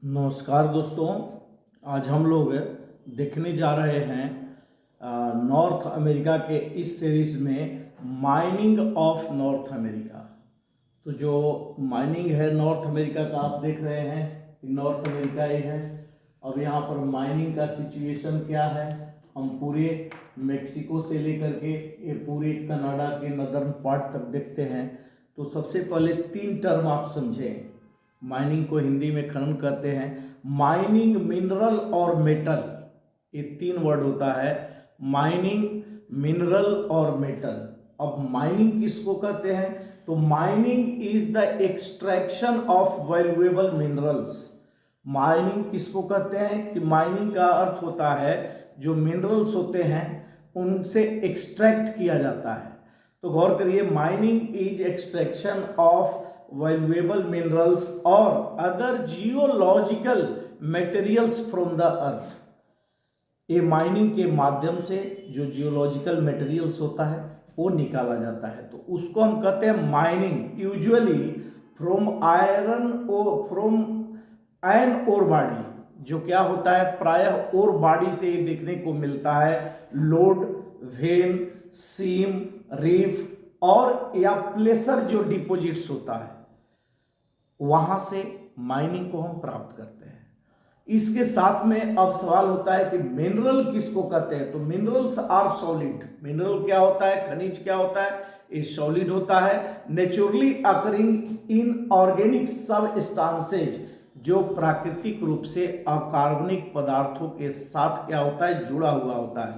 नमस्कार दोस्तों। आज हम लोग देखने जा रहे हैं नॉर्थ अमेरिका के इस सीरीज में माइनिंग ऑफ नॉर्थ अमेरिका। तो जो माइनिंग है नॉर्थ अमेरिका का, आप देख रहे हैं नॉर्थ अमेरिका ही है। अब यहाँ पर माइनिंग का सिचुएशन क्या है, हम पूरे मेक्सिको से लेकर के ये पूरे कनाडा के नदर्न पार्ट तक देखते हैं। तो सबसे पहले 3 टर्म आप समझें। माइनिंग को हिंदी में खनन कहते हैं। माइनिंग, मिनरल और मेटल, ये 3 वर्ड होता है। माइनिंग, मिनरल और मेटल। अब माइनिंग किसको कहते हैं? तो mining is the extraction of valuable minerals. Mining किसको कहते हैं कि माइनिंग का अर्थ होता है जो मिनरल्स होते हैं उनसे एक्सट्रैक्ट किया जाता है। तो गौर करिए, mining is extraction of valuable minerals और other geological materials from the earth. ये माइनिंग के माध्यम से जो जियोलॉजिकल मटेरियल्स होता है वो निकाला जाता है, तो उसको हम कहते हैं माइनिंग। यूजुअली फ्रॉम आयरन और फ्रॉम एन ओर बॉडी, जो क्या होता है प्रायः ओर बॉडी से ये देखने को मिलता है। लोड, वेन, सीम, रीफ और या प्लेसर जो डिपॉजिट्स होता है वहां से माइनिंग को हम प्राप्त करते हैं। इसके साथ में अब सवाल होता है कि मिनरल किसको कहते हैं? तो मिनरल्स आर सॉलिड। मिनरल क्या होता है, खनिज क्या होता है? ये सॉलिड होता है। Naturally occurring in organic substances, जो प्राकृतिक रूप से अकार्बनिक पदार्थों के साथ क्या होता है, जुड़ा हुआ होता है।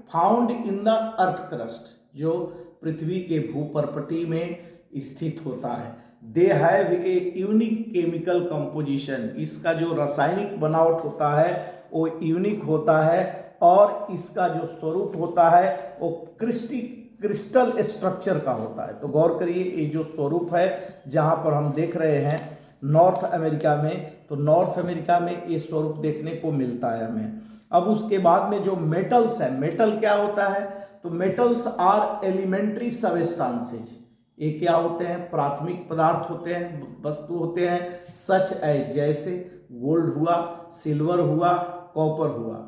Found in the earth crust, जो पृथ्वी के भूपर्पटी में स्थित होता है। They have a unique chemical composition, इसका जो रासायनिक बनावट होता है वो यूनिक होता है और इसका जो स्वरूप होता है वो क्रिस्टल स्ट्रक्चर का होता है। तो गौर करिए, ये जो स्वरूप है जहाँ पर हम देख रहे हैं नॉर्थ अमेरिका में, तो नॉर्थ अमेरिका में ये स्वरूप देखने को मिलता है हमें। अब उसके बाद में जो मेटल्स है, मेटल क्या होता है? तो मेटल्स आर एलिमेंट्री सबस्टांसेज। ये क्या होते हैं? प्राथमिक पदार्थ होते हैं, वस्तु होते हैं। सच एज, जैसे गोल्ड हुआ, सिल्वर हुआ, कॉपर हुआ,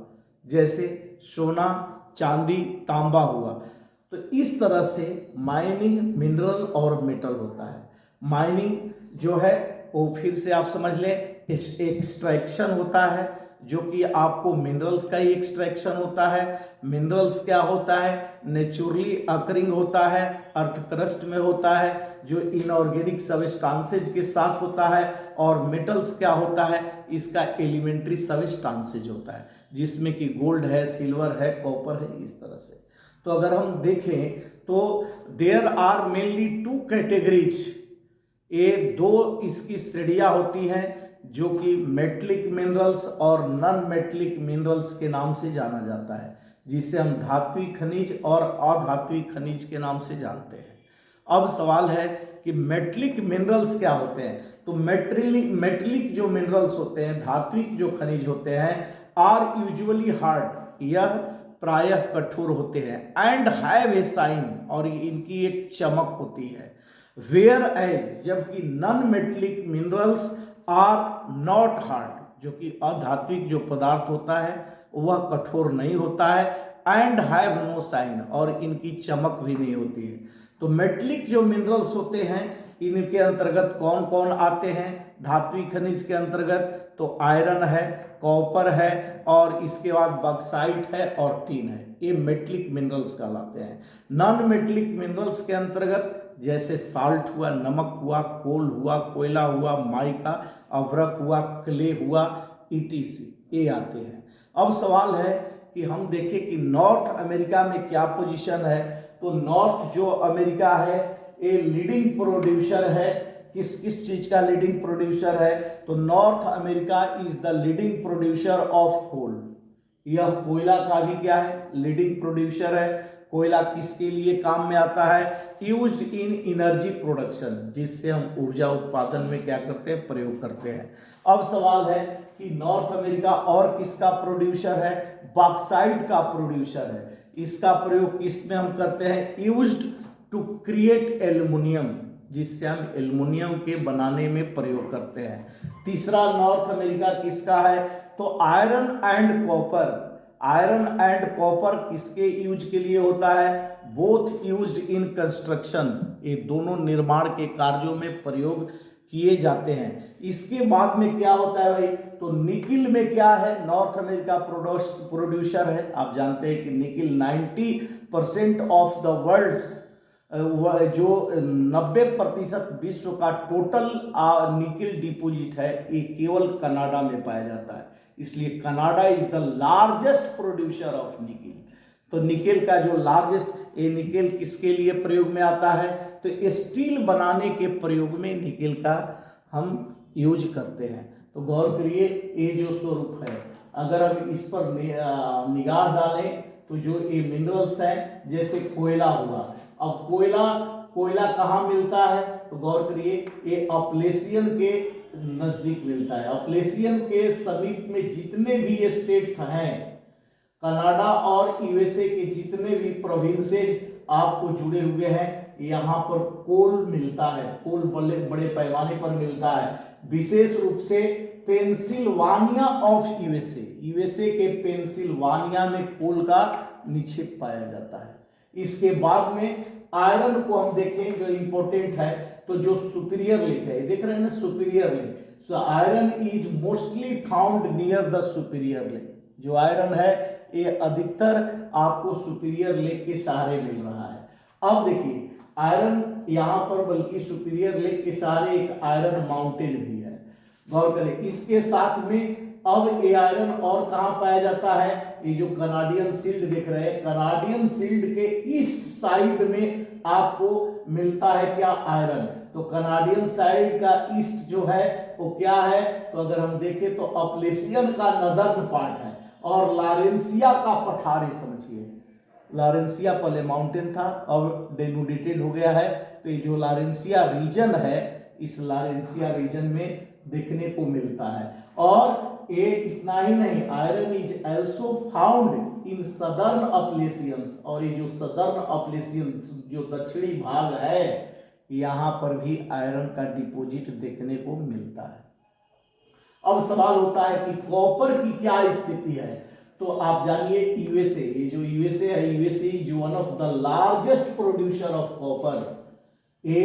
जैसे सोना, चांदी, तांबा हुआ। तो इस तरह से माइनिंग, मिनरल और मेटल होता है। माइनिंग जो है वो फिर से आप समझ लें एक्सट्रैक्शन होता है, जो कि आपको मिनरल्स का ही एक्सट्रैक्शन होता है। मिनरल्स क्या होता है? नेचुरली अकरिंग होता है, अर्थ क्रस्ट में होता है, जो इनऑर्गेनिक सबस्टांसेज के साथ होता है। और मेटल्स क्या होता है? इसका एलिमेंट्री सबस्टांसेज होता है, जिसमें कि गोल्ड है, सिल्वर है, कॉपर है, इस तरह से। तो अगर हम देखें तो देयर आर मेनली 2 कैटेगरीज। ये 2 इसकी श्रेणियां होती हैं, जो कि मेटलिक मिनरल्स और नॉन मेटलिक मिनरल्स के नाम से जाना जाता है, जिसे हम धात्विक खनिज और अधात्विक खनिज के नाम से जानते हैं। अब सवाल है कि मेटलिक मिनरल्स क्या होते हैं? तो मेटलिक जो मिनरल्स होते हैं, धात्विक जो खनिज होते हैं, आर यूजुअली हार्ड, यह प्रायः कठोर होते हैं। एंड हैव ए साइन, और इनकी एक चमक होती है। वेयर एज, जबकि non metallic minerals are not hard, जो कि अधात्विक जो पदार्थ होता है वह कठोर नहीं होता है। एंड हैव नो साइन, और इनकी चमक भी नहीं होती है। तो मेटलिक जो मिनरल्स होते हैं इनके अंतर्गत कौन कौन आते हैं? धात्विक खनिज के अंतर्गत तो आयरन है, कॉपर है, और इसके बाद बॉक्साइट है और टीन है। ये मेटलिक मिनरल्स कहलाते हैं। नॉन मेटलिक मिनरल्स के अंतर्गत जैसे साल्ट हुआ, नमक हुआ, कोल हुआ, कोयला हुआ, माइका, अभ्रक हुआ, क्ले हुआ, ईटीसी, ये आते हैं। अब सवाल है कि हम देखें कि नॉर्थ अमेरिका में क्या पोजीशन है। तो नॉर्थ जो अमेरिका है ये लीडिंग प्रोड्यूसर है। किस किस चीज का लीडिंग प्रोड्यूसर है? तो North America is the leading producer of coal. यह कोयला का भी क्या है? लीडिंग प्रोड्यूसर है। कोयला किसके लिए काम में आता है? यूज्ड इन एनर्जी प्रोडक्शन, जिससे हम ऊर्जा उत्पादन में क्या करते हैं? प्रयोग करते हैं। अब सवाल है कि नॉर्थ अमेरिका और किसका प्रोड्यूसर है? बॉक्साइट का प्रोड्यूसर है। इसका प्रयोग किस में हम करते हैं? यूज्ड टू क्रिएट एल्युमिनियम, जिससे हम एल्युमिनियम के बनाने में प्रयोग करते हैं। तीसरा नॉर्थ अमेरिका किसका है? तो iron and copper. Iron and copper किसके यूज के लिए होता है? बोथ यूज्ड इन कंस्ट्रक्शन, ये दोनों निर्माण के कार्यों में प्रयोग किए जाते हैं। इसके बाद में क्या होता है भाई? तो निकिल में क्या है? नॉर्थ अमेरिका प्रोड्यूसर है। आप जानते हैं कि निकिल 90% ऑफ द वर्ल्ड्स, जो 90% विश्व का टोटल निकिल डिपोजिट है, ये केवल कनाडा में पाया जाता है। इसलिए Canada is the largest producer of nickel. तो निकेल का जो लार्जेस्ट, ये निकेल किसके लिए प्रयोग में आता है? तो स्टील बनाने के प्रयोग में निकेल का हम यूज करते हैं। तो गौर करिए, ये जो स्वरूप है, अगर हम इस पर निगाह डालें तो जो ये मिनरल्स हैं, जैसे कोयला हुआ, अब कोयला कहाँ मिलता है? तो गौर करिए, ये अपलेशियन के नजदीक मिलता है। अपलेशियन के समीप में जितने भी स्टेट्स हैं, कनाडा और यूएसए के जितने भी प्रोविंसेस आपको जुड़े हुए हैं, यहाँ पर कोल मिलता है। कोल बड़े पैमाने पर मिलता है, विशेष रूप से पेंसिल्वानिया ऑफ यूएसए के पेंसिल्वानिया में कोल का निक्षेप पाया जाता है। इसके बाद में आयरन को हम देखें, जो इंपॉर्टेंट है, तो जो सुपीरियर लेक है, देख रहे हैं ना, superior lake. So iron is mostly found near the superior lake. जो आयरन है ये अधिकतर आपको सुपीरियर लेक के सहारे मिल रहा है। अब देखिए, आयरन यहाँ पर बल्कि सुपीरियर लेक के सहारे एक आयरन माउंटेन भी है। गौर करें, इसके साथ में अब ये आयरन और कहाँ पाया जाता है? ये जो कनाडियन शील्ड देख रहे हैं, कनाडियन शील्ड के ईस्ट साइड में आपको मिलता है क्या? आयरन। तो कनाडियन साइड का ईस्ट जो है वो क्या है? तो अगर हम देखें तो अपलेशियन का नदर्न पार्ट है, और लारेंसिया का पठार, समझिए लारेंसिया पहले माउंटेन था, अब डेनुडेटेड हो गया है। तो ये जो लारेंसिया रीजन है, इस लारेंसिया रीजन में देखने को मिलता है। और ये इतना ही नहीं, iron is also found in southern Appalachians, और ये जो सदर्न अपलेशियंस जो दक्षिणी भाग है, यहाँ पर भी आयरन का डिपोजिट देखने को मिलता है। अब सवाल होता है कि कॉपर की क्या स्थिति है? तो आप जानिए, यूएसए, ये जो यूएसए है, USA is one of the largest producer of copper. ये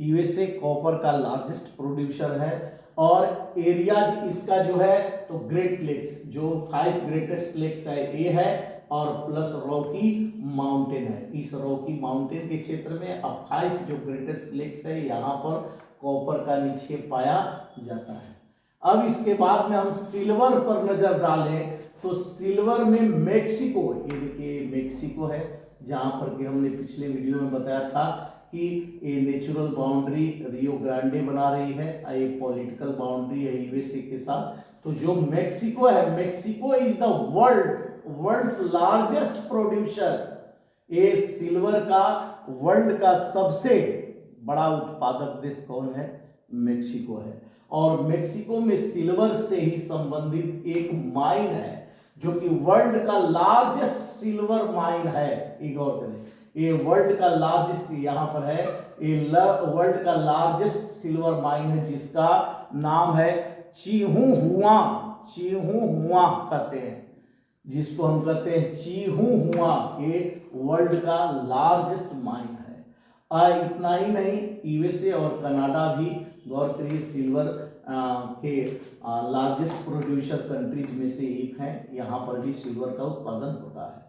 यूएसए कॉपर का लार्जेस्ट प्रोड्यूसर है, और एरियाज इसका जो है तो ग्रेट लेक्स, जो 5 ग्रेटेस्ट लेक्स है ये है, और प्लस रॉकी माउंटेन है। इस रॉकी माउंटेन के क्षेत्र में अब 5 जो ग्रेटेस्ट लेक्स है, यहाँ पर कॉपर का निक्षेप पाया जाता है। अब इसके बाद में हम सिल्वर पर नजर डालें, तो सिल्वर में मेक्सिको, ये देखिए मेक्सिको है, जहां पर कि हमने पिछले वीडियो में बताया था कि ये नेचुरल बाउंड्री रियो ग्रांडे बना रही है, ये पॉलिटिकल बाउंड्री है यूएसए के साथ। तो जो मेक्सिको है, Mexico is the world's largest producer. ये सिल्वर का वर्ल्ड का सबसे बड़ा उत्पादक देश कौन है? मेक्सिको है। और मेक्सिको में सिल्वर से ही संबंधित एक माइन है, जो कि वर्ल्ड का लार्जेस्ट सिल्वर माइन है। ये गौर करें, ये वर्ल्ड का लार्जेस्ट यहाँ पर है, ये वर्ल्ड का लार्जेस्ट सिल्वर माइन है, जिसका नाम है चिहुहुआ। चिहुहुआ कहते हैं, जिसको हम कहते हैं चिहुहुआ। ये वर्ल्ड का लार्जेस्ट माइन है। इतना ही नहीं, यूएसए और कनाडा भी, गौर करिए, सिल्वर के लार्जेस्ट प्रोड्यूसर कंट्रीज में से एक है। यहाँ पर भी सिल्वर का उत्पादन होता है।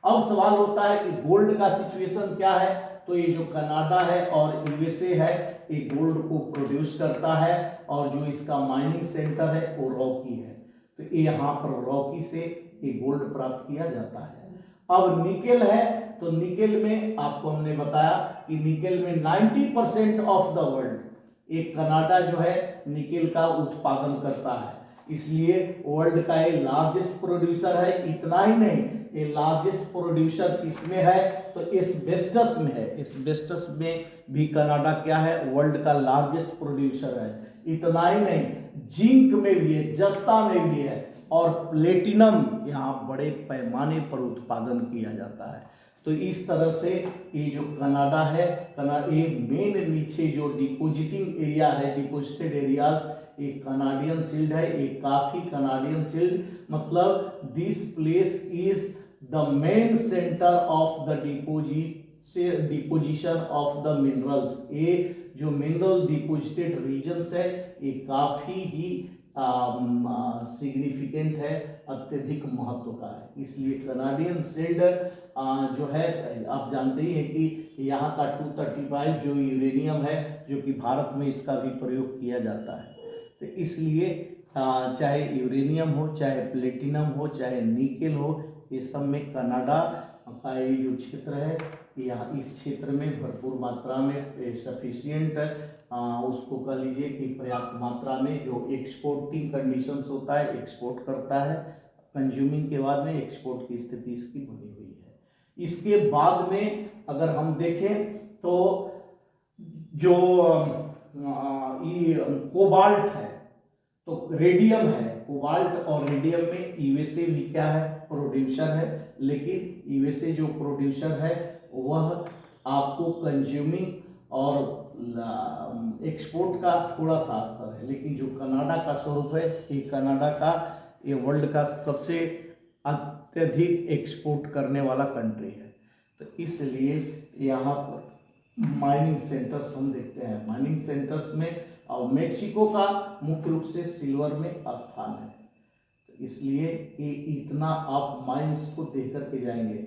अब सवाल होता है कि गोल्ड का सिचुएशन क्या है? तो ये जो कनाडा है और यूएसए है, ये गोल्ड को प्रोड्यूस करता है, और जो इसका माइनिंग सेंटर है वो रॉकी है। तो ये यहाँ पर रॉकी से ये गोल्ड प्राप्त किया जाता है। अब निकेल है, तो निकेल में आपको हमने बताया कि निकेल में 90% ऑफ द वर्ल्ड, एक कनाडा जो है निकेल का उत्पादन करता है, इसलिए वर्ल्ड का ये लार्जेस्ट प्रोड्यूसर है। इतना ही नहीं, ये लार्जेस्ट प्रोड्यूसर किसमें है? तो एस्बेस्टस में है। एस्बेस्टस में भी कनाडा क्या है? वर्ल्ड का लार्जेस्ट प्रोड्यूसर है। इतना ही नहीं, जिंक में भी है, जस्ता में भी है, और प्लेटिनम यहाँ बड़े पैमाने पर उत्पादन किया जाता है। तो इस तरह से ये जो कनाडा है, ये मेन नीचे जो डिपोजिटिंग एरिया है, डिपोजिटेड एरियाज, एक कनाडियन शील्ड है, एक काफी कनाडियन शील्ड, मतलब this place is the main centre of the deposition of the minerals. ये जो मिनरल डिपोजिटेड रीजन्स है ये काफी ही सिग्निफिकेंट है, अत्यधिक महत्व का है। इसलिए कनाडियन शील्ड जो है आप जानते ही हैं कि यहाँ का 235 जो यूरेनियम है, जो कि भारत में इसका भी प्रयोग किया जाता है। तो इसलिए चाहे यूरेनियम हो, चाहे प्लेटिनम हो, चाहे निकेल हो, ये सब में कनाडा का ये जो क्षेत्र है, यहाँ इस क्षेत्र में भरपूर मात्रा में सफिशिएंट उसको कह लीजिए कि पर्याप्त मात्रा में जो एक्सपोर्टिंग कंडीशंस होता है, एक्सपोर्ट करता है। कंज्यूमिंग के बाद में एक्सपोर्ट की स्थिति इसकी बनी हुई है। इसके बाद में अगर हम देखें तो जो ये कोबाल्ट है, तो रेडियम है, कोबाल्ट और रेडियम में यूएसए भी क्या है, प्रोड्यूसर है। लेकिन यूएसए जो प्रोड्यूसर है वह आपको कंज्यूमिंग और एक्सपोर्ट का थोड़ा सा स्तर है। लेकिन जो कनाडा का स्वरूप है, ये कनाडा का ये वर्ल्ड का सबसे अत्यधिक एक्सपोर्ट करने वाला कंट्री है। तो इसलिए यहाँ पर माइनिंग सेंटर्स हम देखते हैं। माइनिंग सेंटर्स में और मेक्सिको का मुख्य रूप से सिल्वर में स्थान है। तो इसलिए ये इतना आप माइंस को देख करके जाएंगे।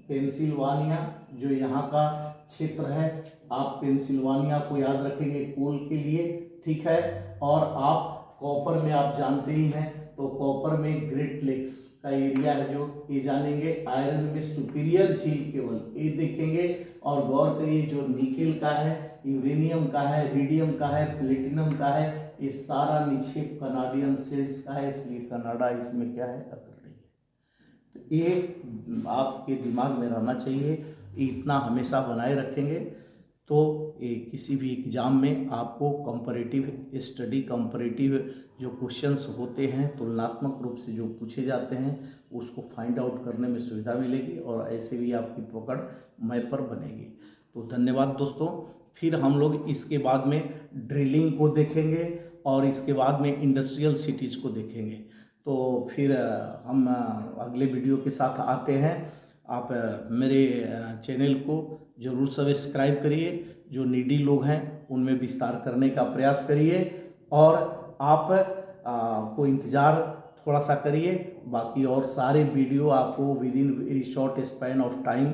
पेंसिल्वानिया जो यहाँ का क्षेत्र है, आप पेंसिल्वानिया को याद रखेंगे कोल के लिए, ठीक है। और आप कॉपर में आप जानते ही हैं, तो कॉपर में ग्रेट लेक्स का एरिया है जो ये जानेंगे। आयरन में सुपीरियर झील केवल ये देखेंगे। और गौर करिए जो निकेल का है, यूरेनियम का है, रेडियम का है, प्लेटिनम का है, ये सारा निक्षेप कनाडियन शील्ड्स का है। इसलिए कनाडा इसमें क्या है, अग्रणी है। तो ये आपके दिमाग में रहना चाहिए, इतना हमेशा बनाए रखेंगे तो ये किसी भी एग्ज़ाम में आपको कंपैरेटिव स्टडी, कंपैरेटिव जो क्वेश्चंस होते हैं तुलनात्मक रूप से जो पूछे जाते हैं उसको फाइंड आउट करने में सुविधा मिलेगी और ऐसे भी आपकी पकड़ मैप पर बनेगी। तो धन्यवाद दोस्तों। फिर हम लोग इसके बाद में ड्रिलिंग को देखेंगे और इसके बाद में इंडस्ट्रियल सिटीज़ को देखेंगे। तो फिर हम अगले वीडियो के साथ आते हैं। आप मेरे चैनल को ज़रूर सब्सक्राइब करिए, जो नीडी लोग हैं उनमें विस्तार करने का प्रयास करिए और आप को इंतज़ार थोड़ा सा करिए। बाकी और सारे वीडियो आपको within very short span of time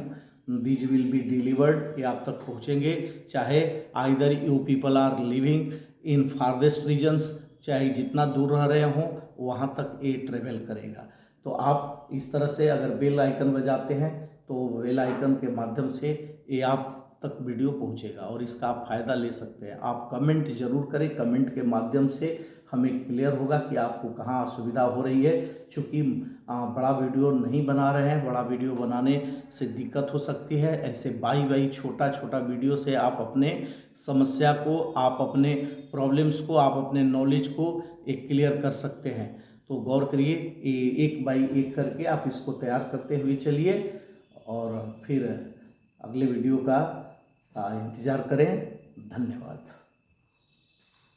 these will be delivered, ये आप तक पहुँचेंगे। चाहे either you people are living in farthest regions, चाहे जितना दूर रह रहे हों वहाँ तक ये ट्रेवल करेगा। तो आप इस तरह से अगर बेल आइकन बजाते हैं तो बेल आइकन के माध्यम से ये आप तक वीडियो पहुंचेगा और इसका आप फ़ायदा ले सकते हैं। आप कमेंट जरूर करें, कमेंट के माध्यम से हमें क्लियर होगा कि आपको कहाँ असुविधा हो रही है। चूँकि बड़ा वीडियो नहीं बना रहे हैं, बड़ा वीडियो बनाने से दिक्कत हो सकती है। ऐसे बाई छोटा छोटा वीडियो से आप अपने समस्या को, आप अपने प्रॉब्लम्स को, आप अपने नॉलेज को एक क्लियर कर सकते हैं। तो गौर करिए, एक बाई एक करके आप इसको तैयार करते हुए चलिए और फिर अगले वीडियो का इंतज़ार करें। धन्यवाद।